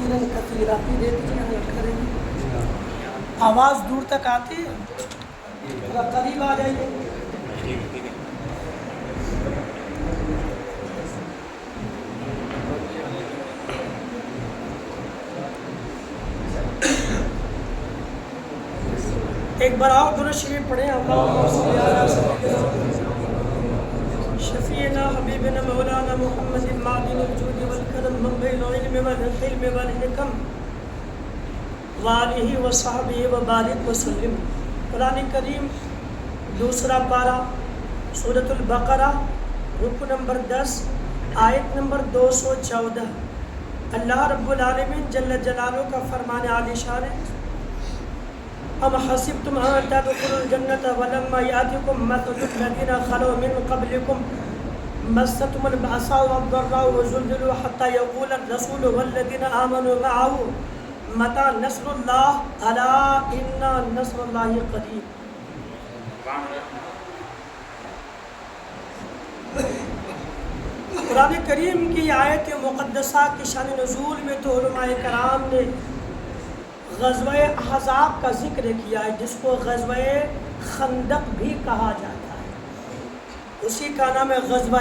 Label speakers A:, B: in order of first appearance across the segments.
A: خيرا كثيرا. دے دیجیے ہم کریں گے. آواز دور تک آتی ہے؟ ذرا قریب آ جائیے. ایک بار آؤ درود شریف پڑھیں. اللہم صلی علی سیدنا شفیعنا حبیبنا مولانا محمد معدن الجود والکرم منبع العلم والحلم والحکم وآلہ وصحبہ وبارک وسلم. قرآن کریم دوسرا پارہ سورۃ البقرہ رکو نمبر 10 آیت نمبر 214. اللہ رب العالمین جل جلالہ کا فرمان عالی شان ہے: ام حسبتم ان تدخلوا الجنة ولما يأتكم مثل الذين خلوا من قبلكم مستهم البأساء والضراء وزلزلوا حتى يقول الرسول والذين آمنوا معه متى نصر الله ألا إن نصر الله قريب. قرآن کریم کی آیت مقدسہ کی شان نزول میں تو علماء کرام نے غزوہ احزاب کا ذکر کیا ہے، جس کو غزوہ خندق بھی کہا جاتا ہے. اسی کا نام ہے غزوہ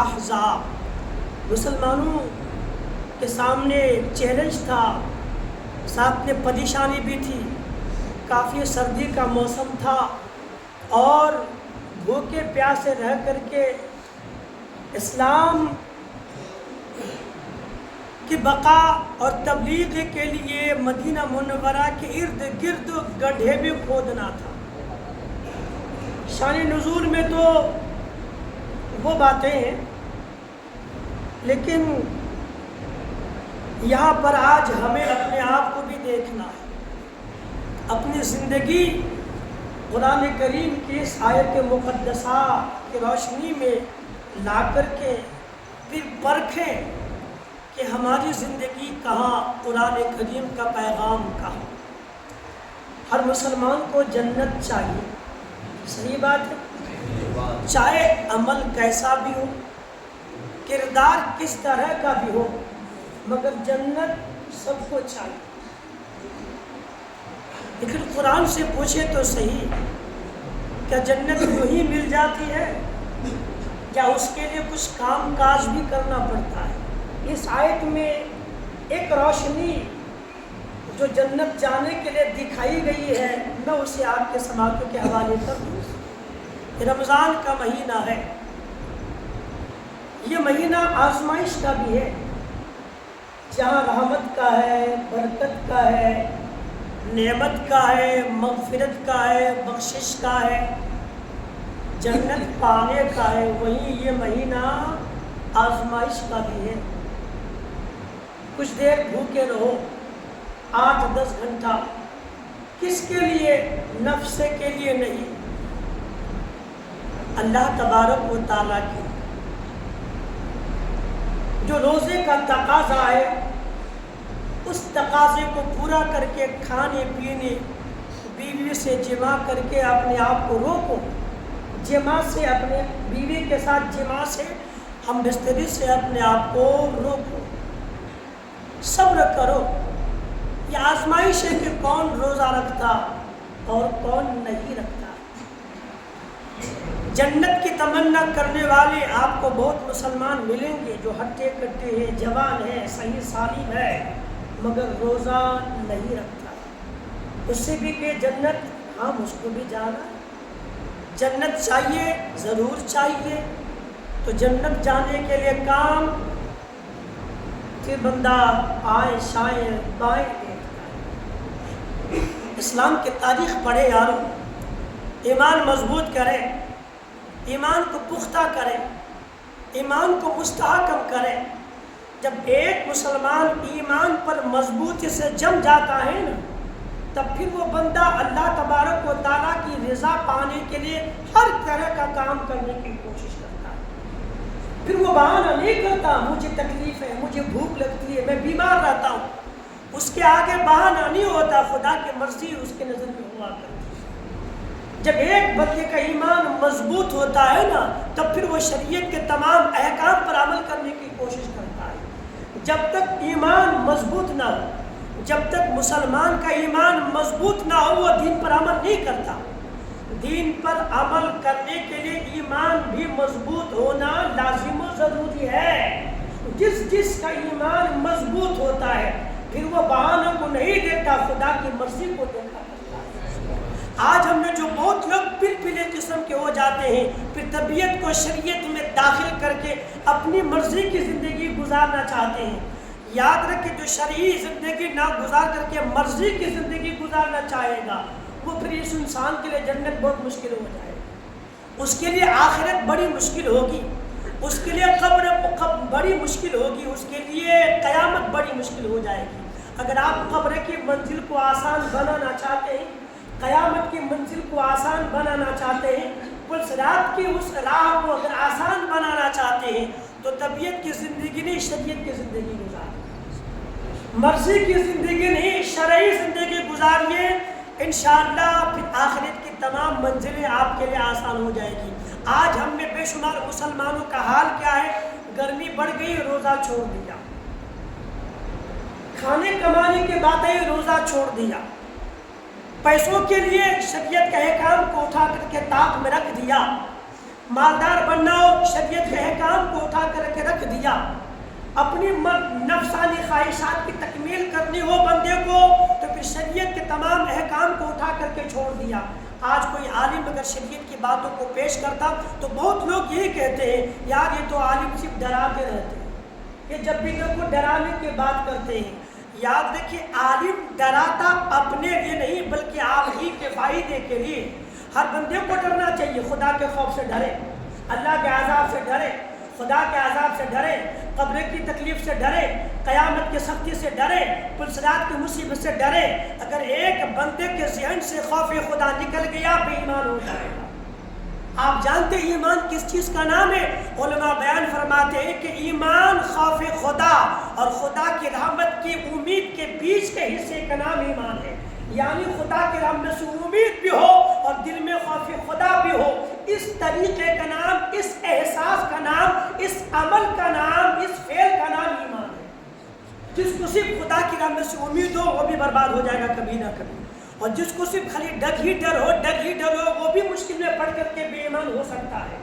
A: احزاب. مسلمانوں کے سامنے چیلنج تھا، ساتھ میں پریشانی بھی تھی. کافی سردی کا موسم تھا اور بھوکے پیاسے رہ کر کے اسلام کی بقا اور تبلیغ کے لیے مدینہ منورہ کے ارد گرد گڈھے بھی کھودنا تھا. شان نزول میں تو وہ باتیں ہیں، لیکن یہاں پر آج ہمیں اپنے آپ کو بھی دیکھنا ہے. اپنی زندگی قرآن کریم کی اس آیت مقدسہ کی روشنی میں لا کر کے پھر پرکھیں کہ ہماری زندگی کہاں، قرآن کریم کا پیغام کہاں. ہر مسلمان کو جنت چاہیے، صحیح بات ہے، چاہے عمل کیسا بھی ہو، کردار کس طرح کا بھی ہو، مگر جنت سب کو چاہیے. لیکن قرآن سے پوچھے تو صحیح، کیا جنت یوں ہی مل جاتی ہے؟ کیا اس کے لیے کچھ کام کاج بھی کرنا پڑتا ہے؟ اس آیت میں ایک روشنی جو جنت جانے کے لیے دکھائی گئی ہے، میں اسے آپ کے سماعتوں کے حوالے کر دوں. رمضان کا مہینہ ہے، یہ مہینہ آزمائش کا بھی ہے، جہاں رحمت کا ہے، برکت کا ہے، نعمت کا ہے، مغفرت کا ہے، بخشش کا ہے، جنت پانے کا ہے. وہیں یہ مہینہ آزمائش کا بھی ہے. کچھ دیر بھوکے رہو، 8-10 گھنٹہ، کس کے لیے؟ نفس کے لیے نہیں، اللہ تبارک و تعالیٰ کی. جو روزے کا تقاضا ہے، اس تقاضے کو پورا کر کے کھانے پینے، بیوی سے جمع کر کے اپنے آپ کو روکو. جمع سے، اپنے بیوی کے ساتھ جمع سے، ہم بستری سے اپنے آپ کو روکو. صبر کرو. یہ آزمائش ہے کہ کون روزہ رکھتا اور کون نہیں رکھتا. جنت کی تمنا کرنے والے آپ کو بہت مسلمان ملیں گے جو ہٹے کٹے ہیں، جوان ہیں، صحیح سالم ہے، مگر روزہ نہیں رکھتا. اس سے بھی کہ جنت، ہاں اس کو بھی جانا. جنت چاہیے، ضرور چاہیے. تو جنت جانے کے لیے کام کہ بندہ آئے شائیں بائیں دیکھتا ہے. اسلام کی تاریخ پڑھے یارو، ایمان مضبوط کریں، ایمان کو پختہ کریں، ایمان کو مستحکم کریں. جب ایک مسلمان ایمان پر مضبوطی سے جم جاتا ہے نا، تب پھر وہ بندہ اللہ تبارک و تعالیٰ کی رضا پانے کے لیے ہر طرح کا کام کرنے کی کوشش کرتا ہے. پھر وہ بہانہ نہیں کرتا، مجھے تکلیف ہے، مجھے بھوک لگتی ہے، میں بیمار رہتا ہوں. اس کے آگے بہانہ نہیں ہوتا، خدا کی مرضی اس کے نظر میں ہوا کرتی ہے. جب ایک بندے کا ایمان مضبوط ہوتا ہے نا، تب پھر وہ شریعت کے تمام احکام پر عمل کرنے کی کوشش کرتا ہے. جب تک ایمان مضبوط نہ ہو، جب تک مسلمان کا ایمان مضبوط نہ ہو وہ دین پر عمل نہیں کرتا۔ دین پر عمل کرنے کے لیے ایمان بھی مضبوط ہونا لازم و ضروری ہے۔ جس کا ایمان مضبوط ہوتا ہے پھر وہ بہانوں کو نہیں دیکھتا، خدا کی مرضی کو دیکھتا ہے۔ آج ہم نے جو بہت لوگ پلے قسم کے ہو جاتے ہیں، پھر طبیعت کو شریعت میں داخل کر کے اپنی مرضی کی زندگی گزارنا چاہتے ہیں۔ یاد رکھیں جو شرعی زندگی نہ گزار کر کے مرضی کی زندگی گزارنا چاہے گا وہ پھر اس انسان کے لیے جنت بہت مشکل ہو جائے گا، اس کے لیے آخرت بڑی مشکل ہوگی، اس کے لیے قبر بڑی مشکل ہوگی، اس کے لیے قیامت بڑی مشکل ہو جائے گی۔ اگر آپ قبر کی منزل کو آسان بنانا چاہتے ہیں، قیامت کی منزل کو آسان بنانا چاہتے ہیں، صراط کی اس راہ کو اگر آسان بنانا چاہتے ہیں تو طبیعت کی زندگی نہیں شریعت کی زندگی گزاریے، مرضی کی زندگی نہیں شرعی زندگی گزاریے، انشاءاللہ پھر آخرت کی تمام منزلیں آپ کے لیے آسان ہو جائے گی۔ آج ہم میں بے شمار مسلمانوں کا حال کیا ہے؟ گرمی بڑھ گئی، روزہ چھوڑ دیا، کھانے کمانے کی باتیں روزہ چھوڑ دیا، پیسوں کے لیے شریعت کے احکام کو اٹھا کر کے طاق میں رکھ دیا، مالدار بننا ہو شریعت کے احکام کو اٹھا کر کے رکھ دیا، اپنی نفسانی خواہشات کی تکمیل کرنی ہو بندے کو تو پھر شریعت کے تمام احکام کو اٹھا کر کے چھوڑ دیا۔ آج کوئی عالم اگر شریعت کی باتوں کو پیش کرتا تو بہت لوگ یہی کہتے ہیں یار یہ تو عالم صرف ڈراتے رہتے ہیں، یہ جب بھی لوگ کو ڈرانے کی بات کرتے ہیں۔ یاد رکھیے عالم ڈراتا اپنے لیے نہیں بلکہ آپ ہی کے فائدے کے لیے۔ ہر بندے کو ڈرنا چاہیے، خدا کے خوف سے ڈرے، اللہ کے عذاب سے ڈرے، خدا کے عذاب سے ڈرے، قبر کی تکلیف سے ڈرے، قیامت کی سختی سے ڈرے، پلسرات کی مصیبت سے ڈرے۔ اگر ایک بندے کے ذہن سے خوف خدا نکل گیا بے ایمان ہو جائے گا۔ آپ جانتے ہیں ایمان کس چیز کا نام ہے؟ علماء بیان فرماتے ہیں کہ ایمان خوف خدا اور خدا کی رحمت کی امید کے بیچ کے حصے کا نام ایمان ہے۔ یعنی خدا کی رحمت سے امید بھی ہو اور دل میں خوف خدا بھی ہو، اس طریقے کا نام، اس احساس کا نام، اس عمل کا نام، اس فعل کا نام ایمان ہے۔ جس کو صرف خدا کی رحمت سے امید ہو وہ بھی برباد ہو جائے گا کبھی نہ کبھی، اور جس کو صرف خالی ڈر ہی ڈر ہو وہ بھی مشکل میں پڑ کر کے بے ایمان ہو سکتا ہے۔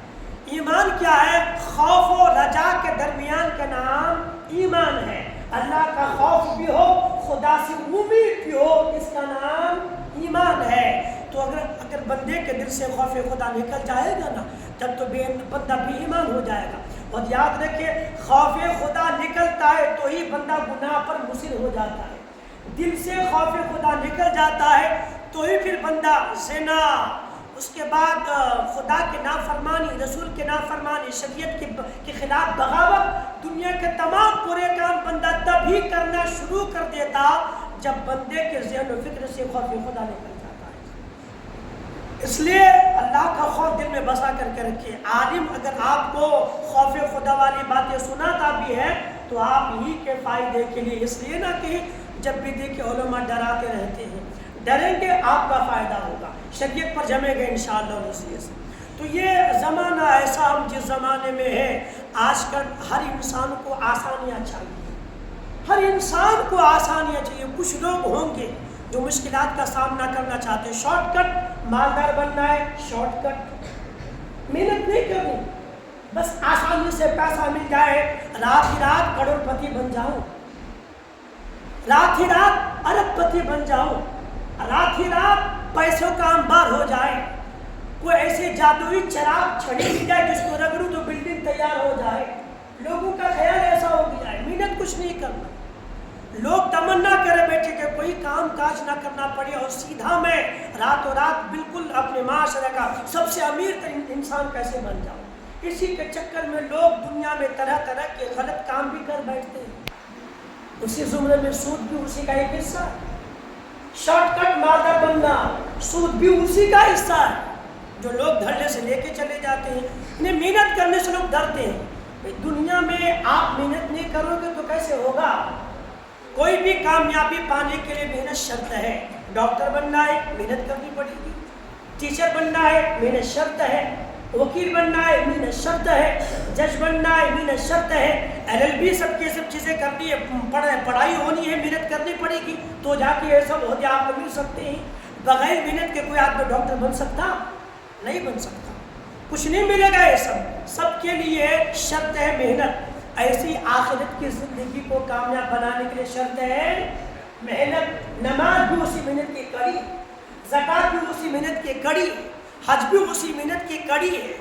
A: ایمان کیا ہے؟ خوف و رجا کے درمیان کا نام ایمان ہے۔ اللہ کا خوف بھی ہو، خدا سے امید بھی ہو، اس کا نام ایمان ہے۔ تو اگر بندے کے دل سے خوف خدا نکل جائے گا نا تب تو بندہ بے ایمان ہو جائے گا۔ اور یاد رکھے خوف خدا نکلتا ہے تو ہی بندہ گناہ پر مصر ہو جاتا ہے، دل سے خوف خدا نکل جاتا ہے تو ہی پھر بندہ زنا، اس کے بعد خدا کے نافرمانی، رسول کے نافرمانی، شریعت کے خلاف بغاوت، دنیا کے تمام برے کام بندہ تب ہی کرنا شروع کر دیتا جب بندے کے ذہن و فکر سے خوف خدا نکل جاتا ہے۔ اس لیے اللہ کا خوف دل میں بسا کر کے رکھیے۔ عالم اگر آپ کو خوف خدا والی باتیں سناتا بھی ہے تو آپ ہی کے فائدے کے لیے، اس لیے نہ کہ جب بھی دیکھیں علماء ڈراتے رہتے ہیں، ڈریں گے آپ کا فائدہ ہوگا، شریعت پر جمیں گے انشاءاللہ نصیحت سے۔ تو یہ زمانہ ایسا ہم جس زمانے میں ہے، آج کل ہر انسان کو آسانیاں چاہیے، ہر انسان کو آسانیاں چاہیے۔ کچھ لوگ ہوں گے جو مشکلات کا سامنا کرنا چاہتے ہیں، شارٹ کٹ، مالدار بننا ہے شارٹ کٹ، محنت نہیں کرنی، بس آسانی سے پیسہ مل جائے، رات ہی رات کروڑ پتی بن جاؤں، رات ہی رات ارب پتی بن جاؤں، رات ہی رات پیسوں کا انبار ہو جائے، کوئی ایسی جادوئی چراغ چھڑی دی جائے جس کو رگڑوں تو بلڈنگ تیار ہو جائے۔ لوگوں کا خیال ایسا ہو گیا ہے، محنت کچھ نہیں کرنا، لوگ تمنا کرے بیٹھے کہ کوئی کام کاج نہ کرنا پڑے اور سیدھا میں راتوں رات بالکل اپنے معاشرے کا سب سے امیر انسان کیسے بن جاؤں۔ اسی کے چکر میں لوگ دنیا میں طرح طرح کے غلط کام بھی کر بیٹھتے ہیں۔ اسی زمرے میں سود بھی اسی کا ایک حصہ ہے، شارٹ کٹ مالدار بننا سود بھی اسی کا حصہ ہے، جو لوگ دھڑے سے لے کے چلے جاتے ہیں۔ انہیں محنت کرنے سے لوگ ڈرتے ہیں، دنیا میں آپ محنت نہیں کرو گے تو کیسے ہوگا؟ کوئی بھی کامیابی پانے کے لیے محنت شرط ہے۔ ڈاکٹر بننا ہے محنت کرنی پڑے گی، ٹیچر بننا ہے محنت شرط ہے، وکیل بننا ہے مین شرط ہے، جج بننا ہے مین شرط ہے، LLB سب کے سب چیزیں کرنی ہے، پڑھائی ہونی ہے، محنت کرنی پڑے گی تو جا کے یہ سب عہدے آپ کو مل سکتے ہیں۔ بغیر محنت کے کوئی آدمی ڈاکٹر بن سکتا نہیں بن سکتا، کچھ نہیں ملے گا، یہ سب کے لیے شرط ہے محنت۔ ایسی آخرت کی زندگی کو کامیاب بنانے کے لیے شرط ہے محنت۔ نماز بھی اسی محنت کی کڑی، زکوٰۃ بھی اسی محنت کی کڑی، حج بھی اسی محنت کی کڑی ہے،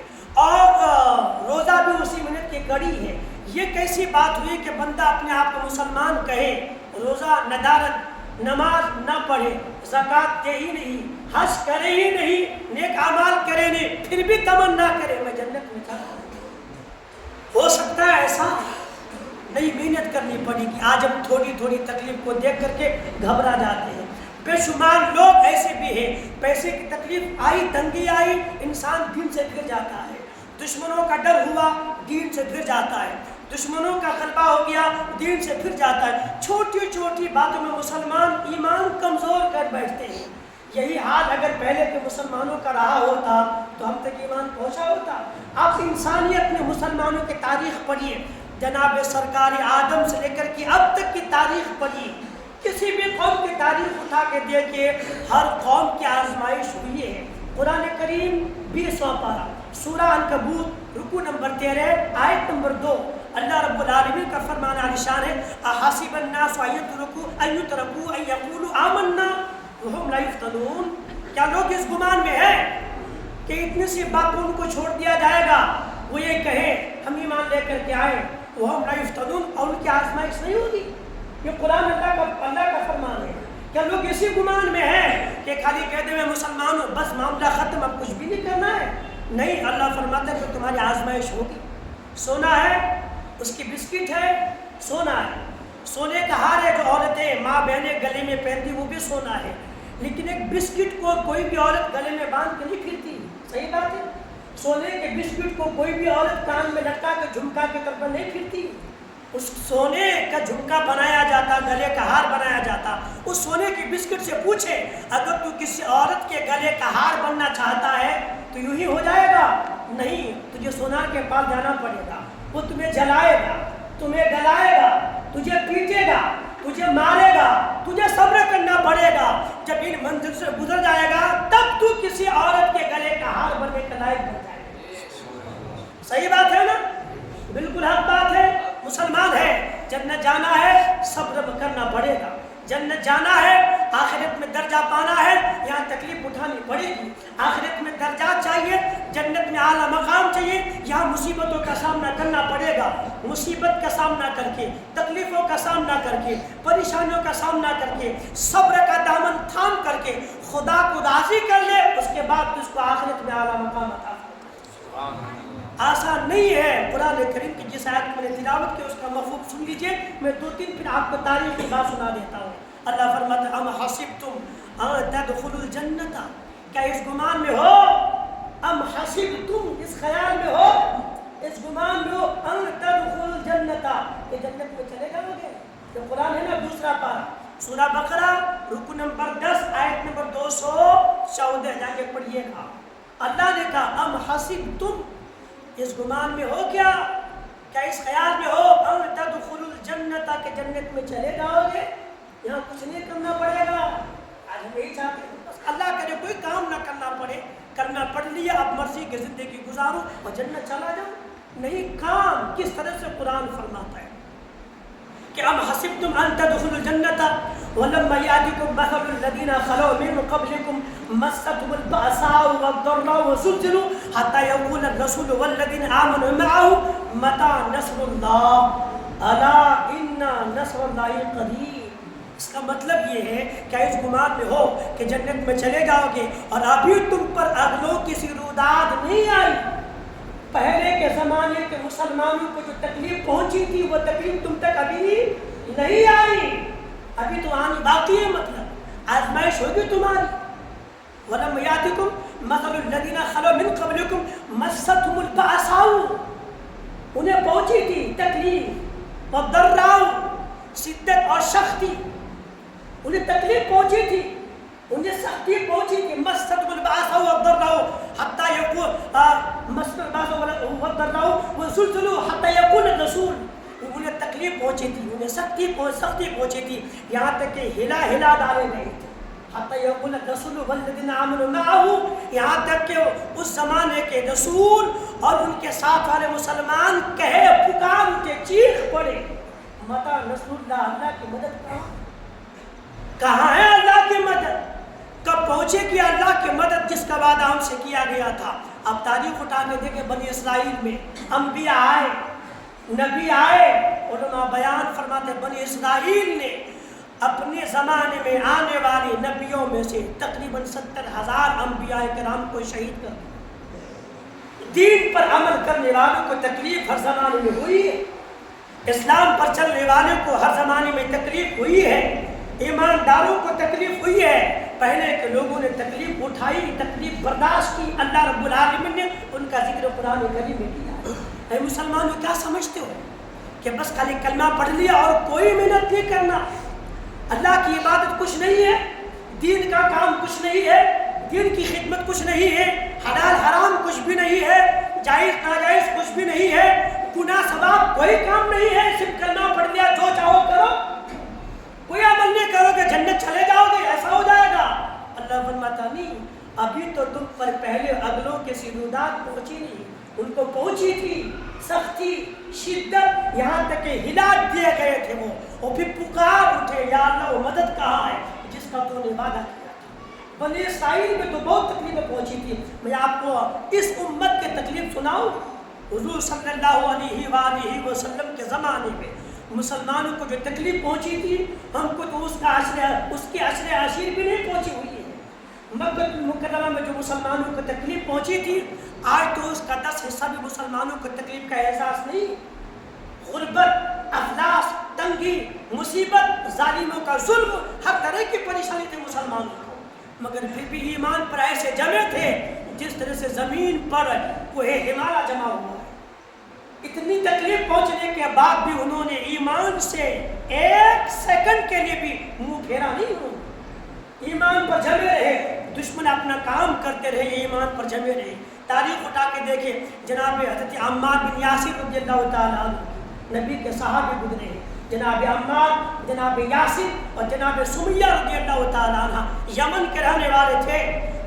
A: اور روزہ بھی اسی محنت کی کڑی ہے۔ یہ کیسی بات ہوئی کہ بندہ اپنے آپ کو مسلمان کہے، روزہ ندارت، نماز نہ پڑھے، زکوٰۃ دے ہی نہیں، حج کرے ہی نہیں، نیک اعمال کرے نہیں، پھر بھی تمنا کرے میں جنت میں چلا جاؤں؟ ہو سکتا ہے ایسا؟ نہیں، محنت کرنی پڑے گی۔ آج ہم تھوڑی تھوڑی تکلیف کو دیکھ کر کے گھبرا جاتے ہیں۔ بے شمار لوگ ایسے بھی ہیں، پیسے کی تکلیف آئی، تنگی آئی، انسان دین سے پھر جاتا ہے، دشمنوں کا ڈر ہوا دین سے پھر جاتا ہے، دشمنوں کا غلبہ ہو گیا دین سے پھر جاتا ہے۔ چھوٹی چھوٹی باتوں میں مسلمان ایمان کمزور کر بیٹھتے ہیں۔ یہی حال اگر پہلے کے مسلمانوں کا رہا ہوتا تو ہم تک ایمان پہنچا ہوتا۔ آپ انسانیت میں مسلمانوں کی تاریخ پڑھیے، جناب سرکار آدم سے لے کر کے اب تک کی تاریخ پڑھیے، کسی بھی قوم کی تاریخ اٹھا کے دیکھیے، ہر قوم کی آزمائش ہوئی ہے۔ قرآن کریم 20واں پارہ سورہ عنکبوت رکوع نمبر 13 آیت نمبر 2، اللہ رب العالمین کا فرمان عالیشان ہے، احسب الناس ان یترکوا ان یقولوا آمنا وہم لا یفتنون۔ کیا لوگ اس گمان میں ہیں کہ اتنی سی بات ان کو چھوڑ دیا جائے گا، وہ یہ کہیں ہم ایمان لے کر کے آئے، وہم لا یفتنون، اور ان کی آزمائش نہیں ہوگی؟ یہ قرآن اللہ کا فرمان ہے۔ کیا لوگ اسی گمان میں ہیں کہ خالی کہہ دے میں مسلمان ہوں بس معاملہ ختم، اب کچھ بھی نہیں کرنا ہے؟ نہیں، اللہ فرماتا ہے کہ تمہاری آزمائش ہوگی۔ سونا ہے، اس کی بسکٹ ہے، سونا ہے، سونے کا ہار ہے جو عورتیں ماں بہنیں گلے میں پہنتی وہ بھی سونا ہے، لیکن ایک بسکٹ کو کوئی بھی عورت گلے میں باندھ کے نہیں پھرتی، صحیح بات ہے؟ سونے کے بسکٹ کو کوئی بھی عورت کان میں لٹکا کے جھمکا کے طرف نہیں پھرتی، اس سونے کا جھمکا بنایا جاتا، گلے کا ہار بنایا جاتا۔ اس سونے کی بسکٹ سے پوچھے اگر تو کسی عورت کے گلے کا ہار بننا چاہتا ہے تو یوں ہی ہو جائے گا؟ نہیں، تجھے سونار کے پاس جانا پڑے گا، وہ تمہیں جلائے گا، تمہیں گلائے گا، تجھے پیٹے گا، تجھے مارے گا، تجھے صبر کرنا پڑے گا۔ جب ان منزل سے گزر جائے گا تب تو کسی عورت کے گلے کا ہار بننے کے لائق بن جائے گا۔ صحیح بات ہے نا؟ بالکل حق بات ہے۔ مسلمان ہے، جنت جانا ہے صبر کرنا پڑے گا، جنت جانا ہے، آخرت میں درجہ پانا ہے، یہاں تکلیف اٹھانی پڑے گی، آخرت میں درجات چاہیے، جنت میں اعلیٰ مقام چاہیے، یہاں مصیبتوں کا سامنا کرنا پڑے گا۔ مصیبت کا سامنا کر کے، تکلیفوں کا سامنا کر کے، پریشانیوں کا سامنا کر کے، صبر کا دامن تھام کر کے خدا کو راضی کر لے، اس کے بعد اس کو آخرت میں اعلیٰ مقام عطا فرمائے۔ آسان نہیں ہے۔ قرآن کریم کی جس آیت میں نے تلاوت کی اس کا مفہوم سن لیجئے، میں 2-3 پھر آپ کو تاریخی بات سنا دیتا ہوں۔ اللہ فرماتا ہے ام حسبتم ان تدخلوا الجنت، کیا اس گمان میں ہو، ام حسبتم اس خیال میں ہو، اس گمان میں ہو، ان تدخلوا الجنت کہ جنت میں چلے جاؤ گے؟ یہ قرآن ہے نا 2 پارہ سورہ بقرہ رکوع نمبر 10 آیت نمبر 214 جا کے پڑھیے گا۔ اللہ نے کہا ام حسبتم، اس گمان میں ہو، کیا اس خیال میں ہو، ان تدخلوا الجنت کہ جنت میں چلے جاؤ گے، یہاں کچھ نہیں کرنا پڑے گا۔ آج ہم یہی چاہتے ہیں بس اللہ کرے کوئی کام نہ کرنا پڑے، کرنا پڑ لیا اب مرضی کی زندگی گزارو اور جنت چلا جاؤ۔ نہیں، کام کس طرح سے قرآن فرماتا ہے کہ ام حسبتم ان تدخلوا الجنت ولما یأتکم مثل الذین خلوا من قبلکم مستهم البأساء والضراء وزلزلوا حتى يقول الرسول والذین آمنوا معه متى نصر اللہ الا ان نصر اللہ قریب۔ اس کا مطلب یہ ہے کہ اس گمان میں ہو کہ جنت میں چلے جاؤ گے اور ابھی تم پر اگلوں کی سی روداد نہیں آئی۔ پہلے کے زمانے کے مسلمانوں کو جو تکلیف پہنچی تھی وہ تکلیف تم تک ابھی نہیں آئی، ابھی تو آنی باقی ہے، مطلب آزمائش ہوگی تمہاری۔ وَلَمْ يَأْتِكُمْ مَثَلُ الَّذِينَ خَلَوْا مِنْ قَبْلِكُمْ مَسَّتْهُمُ الْبَأْسَاءُ، انہیں پہنچی تھی تکلیف، وَالضَّرَّاءُ شدت اور سختی، انہیں تکلیف پہنچی تھی، انہیں سختی پہنچی کہ مست الباس و الضراء حتی یقول مست الباس و الضراء وزلزلوا حتی یقول الرسول. انہیں تکلیف پہنچی تھی، انہیں سختی پہنچی تھی، یہاں تک کہ ہلا ڈالے گئے تھے. حتی یقول الرسول والذین آمنوا معه، یہاں تک کہ اس زمانے کے رسول اور ان کے ساتھ والے مسلمان کہے پکار اٹھے، چیخ پڑے، متی نصر اللہ، اللہ کی مدد کہاں ہے؟ اللہ کی مدد کب پہنچے گی؟ اللہ کی مدد جس کا وعدہ ہم سے کیا گیا تھا. اب تاریخ اٹھا کے دیکھیں، بنی اسرائیل میں انبیاء آئے، نبی آئے، علماء بیان فرماتے بنی اسرائیل نے اپنے زمانے میں آنے والے نبیوں میں سے تقریباً 70,000 انبیاء کرام کو شہید کر دیا. دین پر عمل کرنے والوں کو تکلیف ہر زمانے میں ہوئی ہے، اسلام پر چلنے والوں کو ہر زمانے میں تکلیف ہوئی ہے، ایمانداروں کو تکلیف ہوئی ہے. پہلے کے لوگوں نے تکلیف اٹھائی، تکلیف برداشت کی، اللہ رب العالمین نے ان کا ذکر قرآن کریم میں کیا. اے مسلمانوں، کیا سمجھتے ہو کہ بس خالی کلمہ پڑھ لیا اور کوئی محنت نہیں کرنا؟ اللہ کی عبادت کچھ نہیں ہے، دین کا کام کچھ نہیں ہے، دین کی خدمت کچھ نہیں ہے، حلال حرام کچھ بھی نہیں ہے، جائز ناجائز کچھ بھی نہیں ہے، گناہ ثواب کوئی کام نہیں ہے، صرف کلمہ پڑھ لیا، جو چاہو کرو، کوئی عمل نہیں کرو گے جنت چلے جاؤ گے، ایسا ہو جائے گا. اللہ فرماتا نہیں، ابھی تو تم پر پہلے اگلوں کے سیدودات پہنچی نہیں، ان کو پہنچی تھی سختی، شدت، یہاں تک کہ ہلاک دیے گئے تھے وہ پھر پکار اٹھے، یا اللہ وہ مدد کہاں ہے جس کا تو نے وعدہ کیا تھا. بنی اسرائیل میں تو بہت تکلیفیں پہنچی تھی. میں آپ کو اس امت کے تکلیف سناؤں. حضور صلی اللہ علیہ وآلہ وسلم کے زمانے میں مسلمانوں کو جو تکلیف پہنچی تھی، ہم کو تو اس کی عشر عشیر بھی نہیں پہنچی ہوئی ہے. مکہ المکرمہ میں جو مسلمانوں کو تکلیف پہنچی تھی، آج تو اس کا 10 حصہ بھی مسلمانوں کو تکلیف کا احساس نہیں. غربت، افلاس، تنگی، مصیبت، ظالموں کا ظلم، ہر طرح کی پریشانی تھی مسلمانوں کو، مگر پھر بھی ایمان پر ایسے جمے تھے جس طرح سے زمین پر کوہ ہمالیہ جمع ہوا ہے. اتنی تکلیف پہنچنے کے بعد بھی انہوں نے ایمان سے ایک سیکنڈ کے لیے بھی منہ پھیرا نہیں. انہوں نے ایمان پر جمے رہے، دشمن اپنا کام کرتے رہے، ایمان پر جمے رہے. تاریخ اٹھا کے دیکھیں، جناب حضرت عمار بن یاسر رضی اللہ تعالیٰ عنہ نبی کے صحابی گزرے ہیں. جناب عمار، جناب یاسر اور جناب سمیہ رضی اللہ تعالیٰ عنہ یمن کے رہنے والے تھے.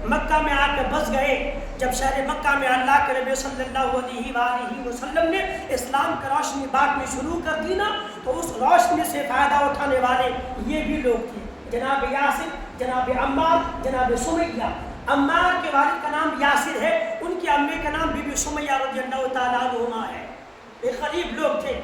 A: مکہ میں آ کے بس گئے. جب شہر مکہ میں اللہ کے نبی صلی اللہ علیہ وآلہ وسلم نے اسلام کی روشنی بانٹنی شروع کر دی نا، تو اس روشنی سے فائدہ اٹھانے والے یہ بھی لوگ تھے، جناب یاسر، جناب عمار، جناب سمیہ. عمار کے والد کا نام یاسر ہے، ان کی امی کا نام بی بی سمیہ رضی اللہ تعالیٰ عنہما ہے. ایک غریب لوگ تھے،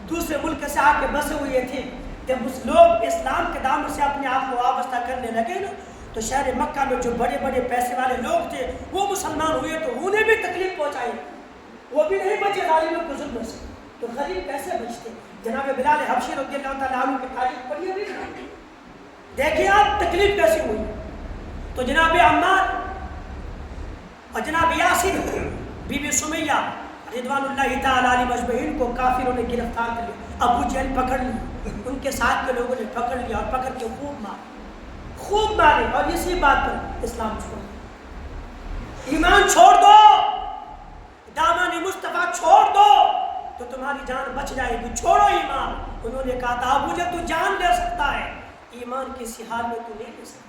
A: دوسرے ملک سے آ کے بسے ہوئے تھے. جب اس لوگ اسلام کے دامن سے اپنے آپ کو وابستہ کرنے لگے نا، تو شہر مکہ میں جو بڑے بڑے پیسے والے لوگ تھے وہ مسلمان ہوئے تو انہیں بھی تکلیف پہنچائی، وہ بھی نہیں بچے ظالموں کے ظلم سے. تو غریب کیسے بچتے؟ جناب بلال حبشی رضی اللہ تعالیٰ عنہ کی تاریخ پڑھی ہوئی ہے، دیکھیں آپ تکلیف کیسے ہوئی. تو جناب عمار اور جناب یاسر، بی بی سمیہ رضوان اللہ تعالیٰ علیہ مجمعین کو کافروں نے گرفتار کر لیا. ابو جہل پکڑ لی، ان کے ساتھ کے لوگوں نے پکڑ لیا اور پکڑ کے خوب مارے اور اسی بات پر اسلام چھوڑ دو. ایمان چھوڑ دو، دامن مصطفیٰ چھوڑ دو تو تمہاری جان بچ جائے گی. چھوڑو ایمان. انہوں نے کہا تھا ابو جہل تو جان لے سکتا ہے، ایمان کسی حال میں تو نہیں لے سکتا.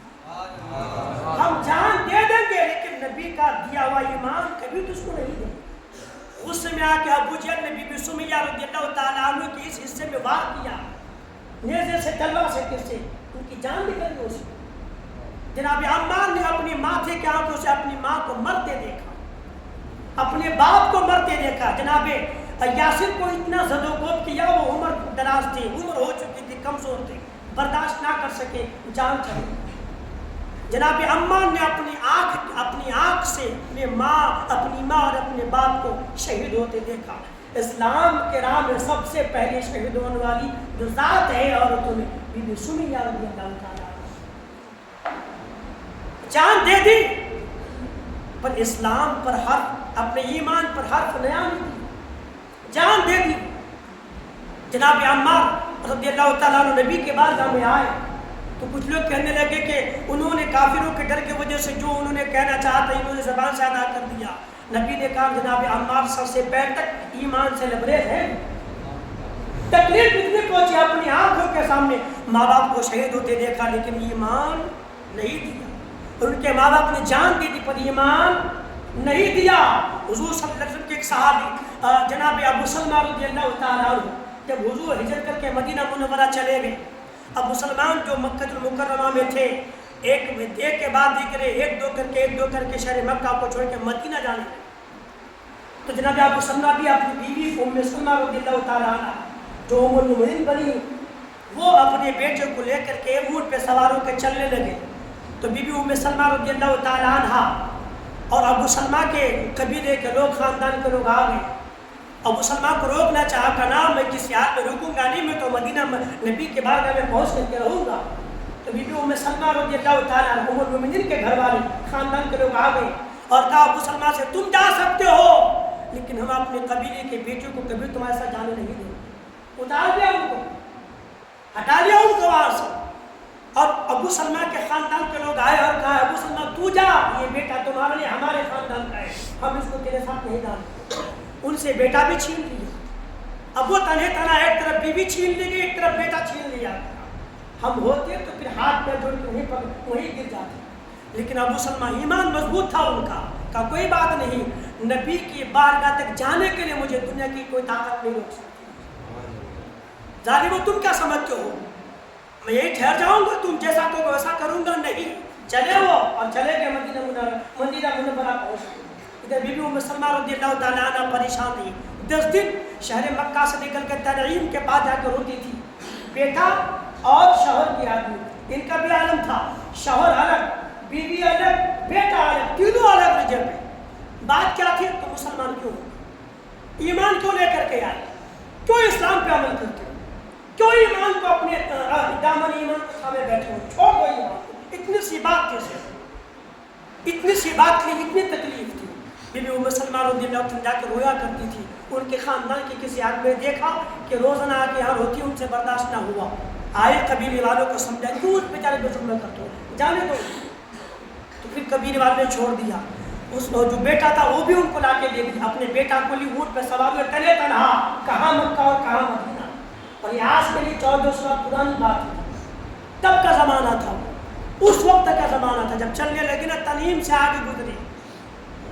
A: ہم جان دے دیں گے لیکن نبی کا دیا ہوا ایمان کبھی تو اس کو نہیں دیں گے. غصے میں آ کے ابو جہل نے بی بی سمیہ رضی اللہ تعالیٰ عنہ کی اس حصے میں وار کیا، نیزے سے، تلوار سے، کس سے، ان کی جان نکل گئی. اس کو جناب عمار نے اپنی ماتھے کے آنکھوں سے اپنی ماں کو مرتے دیکھا، اپنے باپ کو مرتے دیکھا. جناب یاسر کو اتنا زد و کوب کیا، وہ عمر دراز تھی، عمر ہو چکی تھی، کمزور تھی، برداشت نہ کر سکے، جان چلی. جناب عمار نے اپنی آنکھ سے اپنی ماں اور اپنے باپ کو شہید ہوتے دیکھا. اسلام کے راہ میں سب سے پہلے شہید ہونے والی جو ذات ہے عورتوں میں بی بی سمیہ رضی اللہ تعالیٰ جان دے دی، پر اسلام پر حرف، اپنے ایمان پر حرف نیا نہیں دی، جان دے دی. جناب عمار رضی اللہ تعالیٰ عنہ نبی کے بارگاہ میں آئے، تو کچھ لوگ کہنے لگے کہ انہوں نے کافروں کے ڈر کی وجہ سے جو انہوں نے کہنا چاہا تھا انہوں نے زبان سے ادا کر دیا. نبی نے کہا جناب عمار سر سے پیر تک ایمان سے لبریز ہے. تکلیف اتنی پہنچی اپنی آنکھوں کے سامنے ماں باپ کو شہید ہوتے دیکھا لیکن ایمان نہیں دیا. ان کے ماں باپ نے جان دی تھی پر ایمان نہیں دیا. حضور صلی اللہ علیہ وسلم کے ایک صحابی جناب ابو سلمہ رضی اللہ تعالیٰ عنہ جب حضور ہجرت کر کے مدینہ منورہ چلے گئے, اب مسلمان جو مکہ المکرمہ میں تھے ایک کے بعد دیگرے ایک دو کر کے شہر مکہ کو چھوڑ کے مدینہ جانے لگے. تو جناب ابو سلمہ بھی اپنی بیوی ام سلمہ رضی اللہ تعالیٰ عنہ جو ام المؤمنین بنی وہ اپنے بیٹے کو لے کر کے اونٹ پہ سوار ہو کے چلنے لگے. تو بی بی ام سلمہ رضی اللہ تعالیٰ عنہ اور ابو سلمہ کے قبیلے کے لوگ خاندان کے لوگ آ گئے. ابو سلمہ کو روکنا چاہا کہ نا میں کسی حال میں رکوں گا نہیں, میں تو مدینہ نبی کے بارگاہ میں پہنچ کر کے رہوں گا. تو بی بی ام سلمہ رضی اللہ تعالیٰ عنہ ام المؤمنین کے گھر والے خاندان کے لوگ آ گئے اور کہا ابو سلمہ سے تم جا سکتے ہو لیکن ہم اپنے قبیلے کے بیٹوں کو کبھی تمہارے ساتھ جانے نہیں دیں. اتار دیا ان کو, ہٹا دیا ان کو وہاں سے. اور ابو سلمہ کے خاندان کے لوگ آئے اور کہا ابو سلمہ تو جا, یہ بیٹا تمہارے لیے ہمارے خاندان کا ہے, ہم اس کو تیرے ساتھ نہیں ڈالتے. ان سے بیٹا بھی چھین لیا. اب وہ تنہا ایک طرف بیوی چھین لی گئی ایک طرف بیٹا چھین لیا. ہم ہوتے تو پھر ہاتھ پہ جوڑ کے وہیں گر جاتے. لیکن ابو سلمہ ایمان مضبوط تھا ان کا, کہا کوئی بات نہیں, نبی کی بارگاہ تک جانے کے لیے مجھے دنیا کی کوئی طاقت نہیں روک سکتی. ظالمو تم کیا سمجھتے ہو میں یہی ٹھہر جاؤں گا, تم جیسا کہو ویسا کروں گا؟ نہیں. چلے وہ اور چلے گئے مدینہ منورہ پہنچ گئے. ادھر بی بی ام سلمہ رضی اللہ تعالیٰ عنہ پریشان تھی. 10 دن شہر مکہ سے نکل کر تنعیم کے پاس جا کر روتی تھی. بیٹا اور شوہر کی آدمی ان کا بھی عالم تھا, شوہر الگ, بیوی الگ, بیٹا الگ, تینوں الگ جگہ پہ. بات کیا تھی؟ تو مسلمان کیوں ہو, ایمان کیوں لے کر کے آئے, کیوں اسلام پہ عمل کرتے ہو, کیوں ایمان کو اپنے دامن ایمان کو تھامے بیٹھے ہو, چھوڑ دو ایمان کو. اتنی سی بات کیسے, اتنی سی بات تھی, اتنی تکلیف تھی. بی بی ام سلمہ رضی اللہ عنہ جا کے رویا کرتی تھی. ان کے خاندان کے کسی آدمی نے دیکھا کہ روزانہ آ کے یہاں روتی, ان سے برداشت نہ ہوا. آئے قبیلے والوں کو سمجھا کیوں اس بیچارے پہ ظلم کرتے ہو, جانے دو. تو پھر قبیلے والوں نے چھوڑ دیا. اس جو بیٹا تھا وہ بھی ان کو لا کے دے دیا. اپنے بیٹا کو لی اونٹ پہ سوار ہوئے تنے تنہا, کہاں مکہ اور کہاں مدینہ. اور یہ آج کے لیے 1400 سال پرانی بات ہے. تب کا زمانہ تھا, اس وقت کا زمانہ تھا جب چلنے لگے نا. تنعیم سے آگے گزری,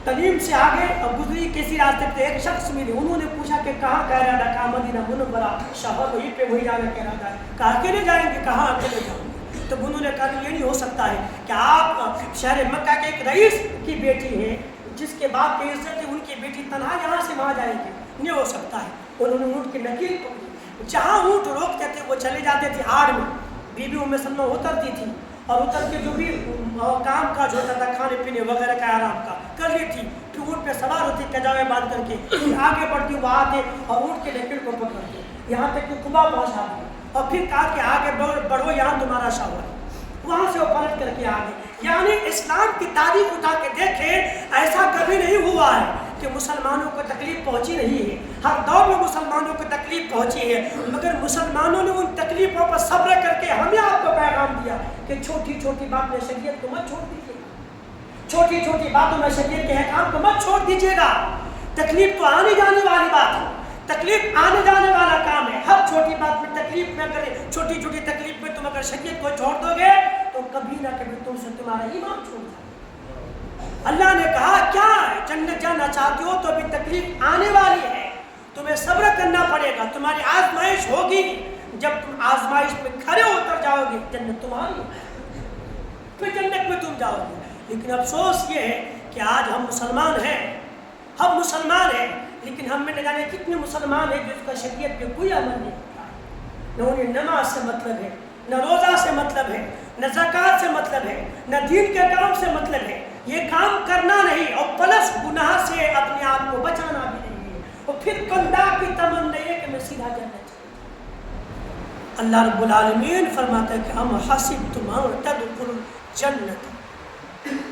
A: تنعیم سے آگے اب گزری کسی راستے پہ ایک شخص ملے. انہوں نے پوچھا کہ کہاں کہہ رہا تھا, کہا مدینہ منورہ, شہر وہیں پہ وہی جانا کہہ رہا تھا. کہا اکیلے جائیں گے, کہاں اکیلے جاؤں گے. تو انہوں نے کہا یہ نہیں ہو سکتا ہے کہ آپ شہر مکہ کے ایک رئیس کی بیٹی ہیں جس کے باپ کی عزت ہے, ان کی بیٹی تنہا یہاں سے وہاں جائے گی, نہیں ہو سکتا ہے. انہوں نے اونٹ کی نکیل پکڑی, جہاں اونٹ روکتے تھے وہ چلے جاتے تھے آڑ میں. بی بی ام سلمہ اترتی تھی اور اتر کے جو بھی کام کاج ہوتا تھا کھانے پینے وغیرہ کا آرام کا کر لی تھی. پھر اونٹ پہ سوار ہوتی, کجاوے باندھ کر کے آگے بڑھتی, وہ آتے اور اونٹ کے نکیل کو پکڑتے یہاں تک کہ قبا پہنچا دی. اور پھر کہا کہ آگے بڑھو, یہاں تمہارا شوہر ہے. وہاں سے وہ پلٹ کر کے آگے. یعنی اسلام کی تاریخ اٹھا کے دیکھیں, ایسا کبھی نہیں ہوا ہے کہ مسلمانوں کو تکلیف پہنچی نہیں ہے. ہر دور میں مسلمانوں کو تکلیف پہنچی ہے, مگر مسلمانوں نے ان تکلیفوں پر صبر کر کے ہمیں آپ کو پیغام دیا کہ چھوٹی چھوٹی بات میں شریعت کو مت چھوڑ دیجیے گا, چھوٹی چھوٹی باتوں میں شریعت کے احکام کو مت چھوڑ دیجیے گا. تکلیف تو آنے جانے والی بات ہے, تکلیف آنے جانے والا کام ہے. ہر چھوٹی بات میں تکلیف میں اگر چھوٹی چھوٹی تکلیف میں تم اگر شریعت کو چھوڑ دو گے تو کبھی نہ کبھی تم سے تمہارا ایمان چھوڑ جائے. اللہ نے کہا کیا جنت جانا چاہتے ہو تو ابھی تکلیف آنے والی ہے, تمہیں صبر کرنا پڑے گا. تمہاری آزمائش ہوگی, جب تم آزمائش میں کھڑے اتر جاؤ گے جنت تمہاری, پھر جنت میں تم جاؤ گے. لیکن افسوس یہ ہے کہ آج ہم مسلمان ہیں, ہم مسلمان ہیں, لیکن ہم میں نہ جانے کتنے مسلمان ہیں جس کا شریعت پہ کوئی عمل نہیں ہوتا ہے. نہ انہیں نماز سے مطلب ہے, نہ روزہ سے مطلب ہے, نہ زکوٰۃ سے مطلب ہے, نہ دین کے کام سے مطلب ہے. یہ کام کرنا نہیں اور پلس گناہ سے اپنے آپ کو بچانا بھی نہیں ہے, اور پھر کندھا کی تمنا ہے کہ میں سیدھا جنت چلا جاؤں. اللہ رب العالمین فرماتا ہے کہ ام حسبتم ان تدخلوا الجنۃ,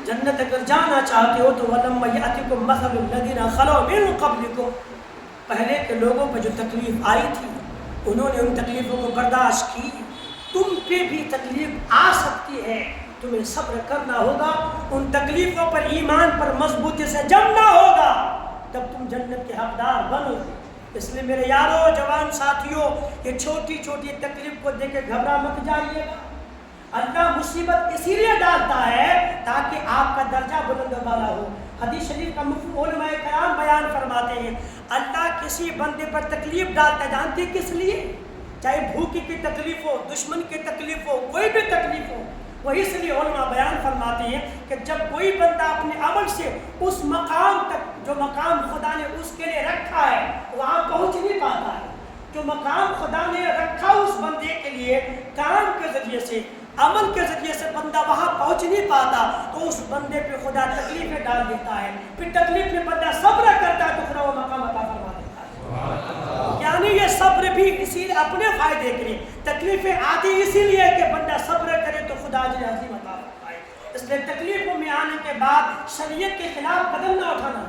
A: جنت اگر جانا چاہتے ہو تو وَلَمَّا يَأْتِكُمْ مَثَلُ الَّذِينَ خَلَوْا مِن قَبْلِكُمْ, پہلے کے لوگوں پہ جو تکلیف آئی تھی انہوں نے ان تکلیفوں کو برداشت کی, تم پہ بھی تکلیف آ سکتی ہے، تمہیں صبر کرنا ہوگا، ان تکلیفوں پر ایمان پر مضبوطی سے جمنا ہوگا، تب تم جنت کے حقدار بنو گے۔ اس لیے میرے یارو جوان ساتھیوں، یہ چھوٹی چھوٹی تکلیف کو دیکھ کے گھبرا مت جائیے گا۔ اللہ مصیبت اسی لیے ڈالتا ہے تاکہ آپ کا درجہ بلند و بالا ہو۔ حدیث شریف کا مفہوم علماء کرام بیان فرماتے ہیں، اللہ کسی بندے پر تکلیف ڈالتا ہے، جانتے کس لیے؟ چاہے بھوکی کی تکلیف ہو، دشمن کی تکلیف ہو، کوئی بھی تکلیف ہو، وہ اس لیے علماء بیان فرماتے ہیں کہ جب کوئی بندہ اپنے عمل سے اس مقام تک جو مقام خدا نے اس کے لیے رکھا ہے وہاں پہنچ نہیں پاتا ہے، جو مقام خدا نے رکھا اس بندے کے لیے کام کے ذریعے سے، عمل کے ذریعے سے بندہ وہاں پہنچ نہیں پاتا، تو اس بندے پہ خدا تکلیفیں ڈال دیتا ہے، پھر تکلیف میں بندہ صبر کرتا ہے تو خدا وہ مقام عطا فرما دیتا ہے۔ یعنی یہ صبر بھی اسی لیے اپنے فائدے کے لیے، تکلیفیں آتی اسی لیے کہ بندہ صبر کرے تو خدا اجر عظیم عطا فرمائے۔ اس لیے تکلیفوں میں آنے کے بعد شریعت کے خلاف قدم نہ اٹھانا،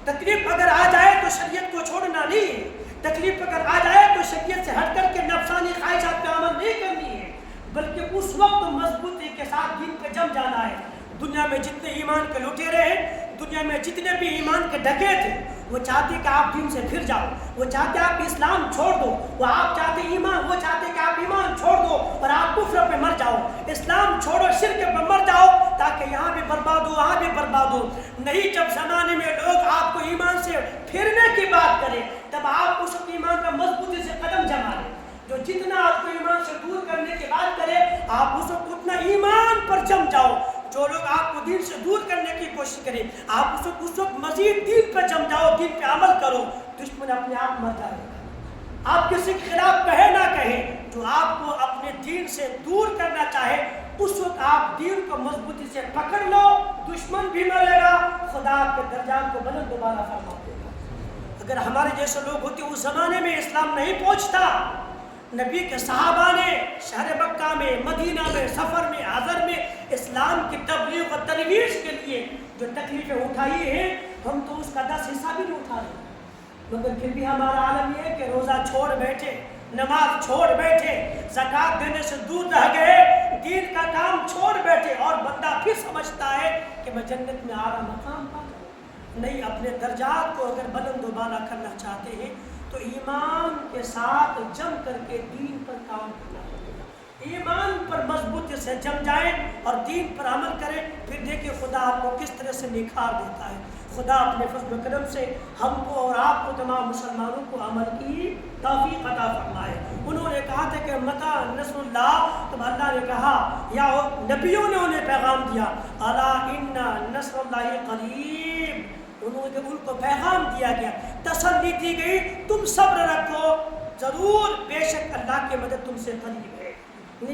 A: تکلیف اگر آ جائے تو شریعت کو چھوڑنا نہیں ہے، تکلیف اگر آ جائے تو شریعت سے ہٹ کر کے نفسانی خواہشات پہ عمل نہیں کرنی ہے، بلکہ اس وقت مضبوطی کے ساتھ دین پہ جم جانا ہے۔ دنیا میں جتنے ایمان کے لٹیرے ہیں، دنیا میں جتنے بھی ایمان کے ڈکیت ہیں، وہ چاہتے کہ آپ دین سے پھر جاؤ، وہ چاہتے آپ اسلام چھوڑ دو، وہ چاہتے کہ آپ ایمان چھوڑ دو اور آپ کفر پہ مر جاؤ، اسلام چھوڑو شرک پہ مر جاؤ تاکہ یہاں بھی برباد ہو وہاں بھی برباد ہو۔ نہیں، جب زمانے میں لوگ آپ کو ایمان سے پھرنے کی بات کریں تب آپ اس ایمان پر مضبوطی سے قدم جما لیں، جو جتنا آپ کو ایمان سے دور کرنے کی بات کرے آپ اس وقت اتنا ایمان پر جم جاؤ، جو لوگ آپ کو دین سے دور کرنے کی کوشش کریں آپ اس وقت مزید دین پر جم جاؤ، دین پہ عمل کرو، دشمن اپنے آپ مر جائے گا۔ آپ کسی کے خلاف کہے نہ کہے، جو آپ کو اپنے دین سے دور کرنا چاہے اس وقت آپ دین کو مضبوطی سے پکڑ لو، دشمن بھی مرے گا، خدا آپ کے درجات کو بلند دوبارہ فرما دے گا۔ اگر ہمارے جیسے لوگ ہوتے اس زمانے میں اسلام نہیں پہنچتا، نبی کے صحابہ نے شہر مکہ میں، مدینہ میں، سفر میں، حضر میں اسلام کی تبلیغ و ترویج کے لیے جو تکلیفیں اٹھائی ہیں ہم تو اس کا 10 حصہ بھی نہیں اٹھا رہے، مگر پھر بھی ہمارا عالم یہ ہے کہ روزہ چھوڑ بیٹھے، نماز چھوڑ بیٹھے، زکوٰۃ دینے سے دور رہ گئے، دین کا کام چھوڑ بیٹھے، اور بندہ پھر سمجھتا ہے کہ میں جنت میں اعلیٰ مقام پا جاؤں۔ نہیں، اپنے درجات کو اگر بلند و بالا کرنا چاہتے ہیں تو ایمان کے ساتھ جم کر کے دین پر کام کرنا پڑے گا، ایمان پر مضبوطی سے جم جائیں اور دین پر عمل کریں، پھر دیکھیں خدا آپ کو کس طرح سے نکھار دیتا ہے۔ خدا اپنے فضل و کرم سے ہم کو اور آپ کو تمام مسلمانوں کو عمل کی توفیق عطا فرمائے۔ انہوں نے کہا تھا کہ متی نصر اللہ، تو اللہ نے کہا یا نبیوں نے انہیں پیغام دیا، الا ان نصر اللہ قریب، انہوں نے ان کو پیغام دیا گیا، تسلی دی گئی، تم صبر رکھو، ضرور بے شک اللہ کی مدد تم سے قریب ہے۔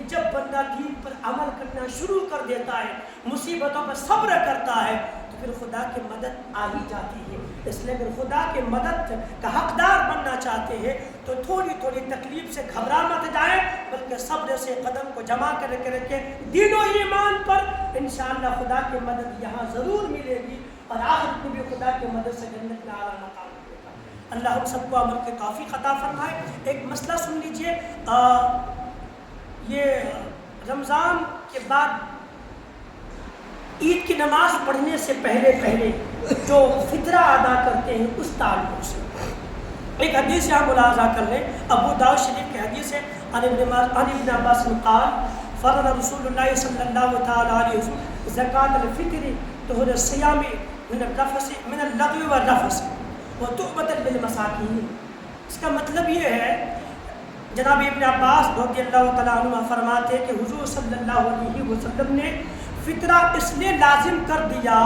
A: جب بندہ دین پر عمل کرنا شروع کر دیتا ہے، مصیبتوں پر صبر کرتا ہے تو پھر خدا کی مدد آ ہی جاتی ہے۔ اس لیے اگر خدا کی مدد کا حقدار بننا چاہتے ہیں تو تھوڑی تھوڑی تکلیف سے گھبرا مت جائیں، بلکہ صبر سے قدم کو جمع کر کے دین و ایمان پر انشاءاللہ خدا کی مدد یہاں ضرور ملے گی، اور آخرت میں بھی خدا کی مدد سے جنت میں اعلیٰ مقام ملے گا۔ اللہ ہم سب کو عمل کے توفیق عطا فرمائے۔ ایک مسئلہ سن لیجئے، یہ رمضان کے بعد عید کی نماز پڑھنے سے پہلے جو فطرہ ادا کرتے ہیں اس تعلق سے ایک حدیث یہاں ملاحظہ کر لیں۔ ابو داؤد شریف کی حدیث ہے، عن ابن عباس قال فرض رسول اللہ صلی اللہ تعالی علیہ وسلم زکوٰۃ الفطر طہر الصیام من الرفث من اللغو والرفث وتؤبۃ للمساکین۔ اس کا مطلب یہ ہے، جناب ابن عباس رضی اللہ تعالیٰ عنہ فرماتے ہیں کہ حضور صلی اللہ علیہ وسلم نے فطرہ اس لیے لازم کر دیا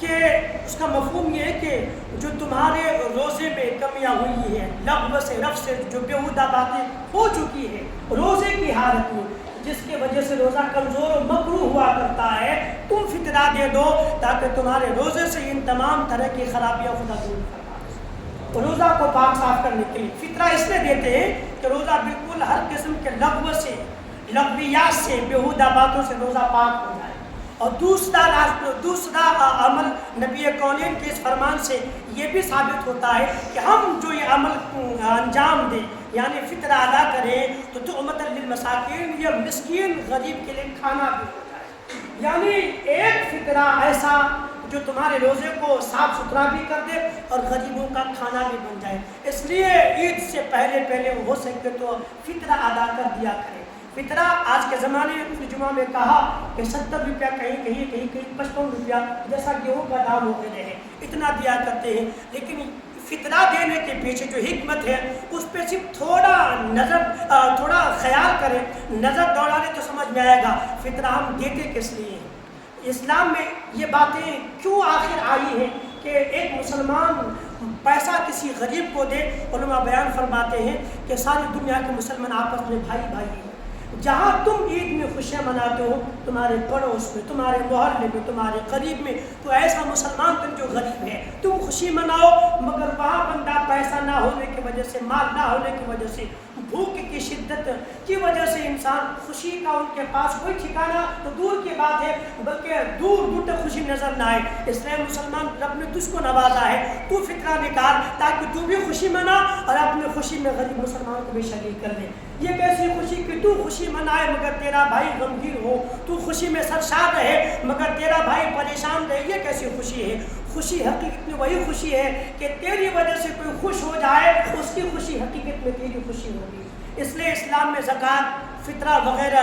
A: کہ اس کا مفہوم یہ ہے کہ جو تمہارے روزے میں کمیاں ہوئی ہیں، لغو سے، رفث سے، جو بیہودہ باتیں ہو چکی ہیں روزے کی حالت میں، جس کی وجہ سے روزہ کمزور و مکروہ ہوا کرتا ہے، تم فطرہ دے دو تاکہ تمہارے روزے سے ان تمام طرح کی خرابیاں خدا دور فرما دے۔ روزہ کو پاک صاف کرنے کے لیے فطرہ اس لیے دیتے ہیں کہ روزہ بالکل ہر قسم کے لغو سے، لغویات سے، بیہودہ باتوں سے روزہ پاک ہو جائے۔ اور دوسرا عمل نبی کونین کے اس فرمان سے یہ بھی ثابت ہوتا ہے کہ ہم جو یہ عمل انجام دیں یعنی فطرہ ادا کریں تو طعمۃ للمساکین یا مسکین غریب کے لیے کھانا بھی ہو جائے، یعنی ایک فطرہ ایسا جو تمہارے روزے کو صاف ستھرا بھی کر دے اور غریبوں کا کھانا بھی بن جائے۔ اس لیے عید سے پہلے ہو سکے تو فطرہ ادا کر دیا کرے۔ فطرہ آج کے زمانے میں جمعہ میں کہا کہ 70 روپیہ کہیں 55 روپیہ جیسا گیہوں کا دام ہو گئے ہیں، اتنا دیا کرتے ہیں، لیکن فطرہ دینے کے پیچھے جو حکمت ہے اس پہ صرف تھوڑا خیال کریں، نظر دوڑا لیں تو سمجھ میں آئے گا فطرہ ہم دیتے کس لیے ہیں۔ اسلام میں یہ باتیں کیوں آخر آئی ہیں کہ ایک مسلمان پیسہ کسی غریب کو دے؟ علماء بیان فرماتے ہیں کہ ساری دنیا کے مسلمان آپس میں بھائی ہیں، جہاں تم عید میں خوشیاں مناتے ہو تمہارے پڑوس میں، تمہارے محلے میں، تمہارے قریب میں تو ایسا مسلمان تم جو غریب ہے تم خوشی مناؤ، مگر وہاں بندہ پیسہ نہ ہونے کی وجہ سے، مال نہ ہونے کی وجہ سے، بھوک کی شدت کی وجہ سے انسان خوشی کا ان کے پاس کوئی ٹھکانا تو دور کی بات ہے بلکہ دور تک خوشی نظر نہ آئے، اس لیے مسلمان رب نے تجھ کو نوازا ہے، تو فطرہ نکال تاکہ تو بھی خوشی منا اور اپنے خوشی میں غریب مسلمان کو بھی شریک کر دے۔ یہ کیسی خوشی کہ تو خوشی منائے مگر تیرا بھائی غمگین ہو، تو خوشی میں سرشار رہے مگر تیرا بھائی پریشان رہے، یہ کیسی خوشی ہے؟ خوشی حقیقت میں وہی خوشی ہے کہ تیری وجہ سے کوئی خوش ہو جائے، اس کی خوشی حقیقت میں تیری خوشی ہوگی۔ اس لیے اسلام میں زکوٰۃ، فطرہ وغیرہ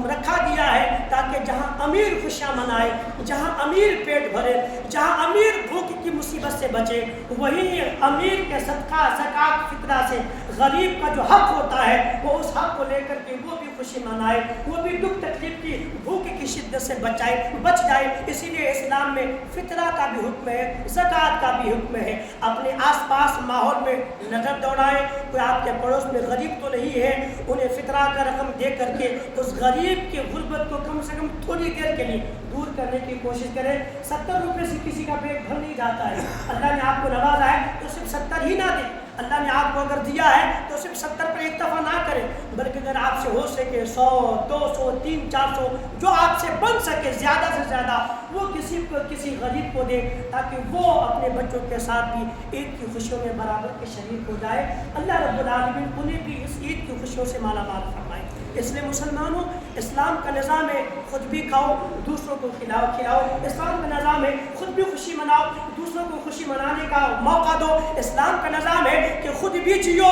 A: رکھا گیا ہے تاکہ جہاں امیر خوشیاں منائے، جہاں امیر پیٹ بھرے، جہاں امیر بھوک کی مصیبت سے بچے، وہیں امیر کے صدقہ زکوٰۃ فطرہ سے غریب کا جو حق ہوتا ہے وہ اس حق کو لے کر کے وہ بھی خوشی منائے، وہ بھی دکھ تکلیف کی بھوک کی شدت سے بچ جائے۔ اسی لیے اسلام میں فطرہ کا بھی حکم ہے، زکوٰۃ کا بھی حکم ہے۔ اپنے آس پاس ماحول میں نظر دوڑائیں، کوئی آپ کے پڑوس میں غریب تو نہیں ہے، انہیں فطرہ کا رقم دے کر کے اس غریب کی غربت کو کم سے کم تھوڑی دیر کے لیے دور کرنے کی کوشش کریں۔ 70 روپے سے کسی کا پیٹ بھر نہیں جاتا ہے، اللہ نے آپ کو نوازا ہے تو صرف 70 ہی نہ دیں، اللہ نے آپ کو اگر دیا ہے تو صرف 70 پر اکتفا نہ کریں، بلکہ اگر آپ سے ہو سکے 100 200 300 400 جو آپ سے بن سکے زیادہ سے زیادہ وہ کسی غریب کو دے تاکہ وہ اپنے بچوں کے ساتھ بھی عید کی خوشیوں میں برابر کے شریک ہو جائے۔ اللہ رب العالمین انہیں بھی اس عید کی خوشیوں سے مالا مال فرمائے۔ اس لیے مسلمانوں، اسلام کا نظام ہے خود بھی کھاؤ دوسروں کو کھلاؤ، اسلام کا نظام ہے خود بھی خوشی مناؤ دوسروں کو خوشی منانے کا موقع دو، اسلام کا نظام ہے کہ خود بھی جیو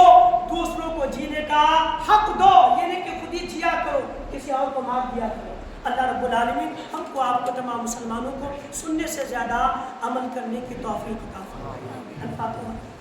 A: دوسروں کو جینے کا حق دو، یہ نہیں کہ خود ہی جیا کرو کسی اور کو مار دیا کرو۔ اللہ رب العالمین ہم کو آپ کو تمام مسلمانوں کو سننے سے زیادہ عمل کرنے کی توفیق عطا فرمائے۔ الفاتحہ۔